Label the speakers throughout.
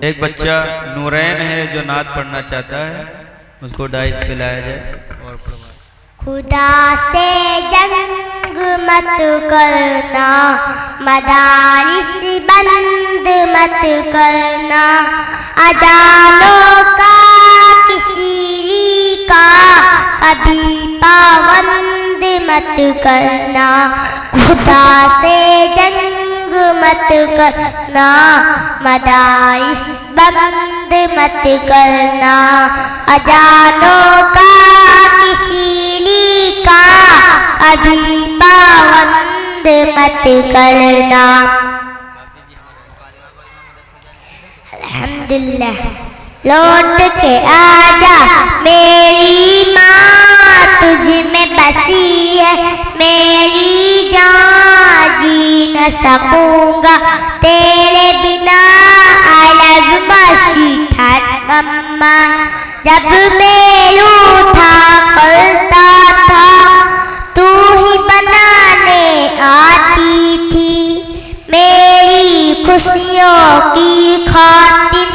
Speaker 1: एक बच्चा नूरैन है जो नात पढ़ना चाहता है, उसको डाइस पिलाया जाए और
Speaker 2: खुदा से जंग मत करना, मदारिस बंद मत करना, अजानों का किसी का कभी पाबंद मत करना। खुदा से जंग मत करना, मदारिस बंद मत करना, अजानों का किसी का कभी पाबंद मत करना। अल्हम्दुलिल्लाह। लौट के आजा मेरी माँ, तुझ में बसी है मेरी जान, जी न सकूंगा तेरे बिना। आई लव मसी ठाट मम्मा, जब मैं उठा करता था तू ही बनाने आती थी। मेरी खुशियों की खातिर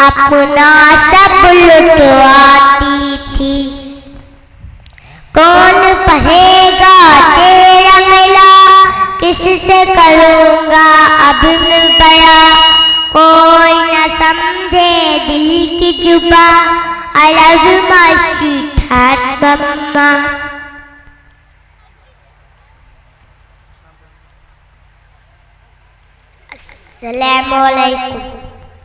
Speaker 2: अपना सब लुटवाती थी। कौन पढ़ेगा तेरा मिला, किससे करूँगा अब मैं बड़ा। कोई न समझे दिल की जुबा, I love you my sweetheart mama। अस्सलामुअलैकुम।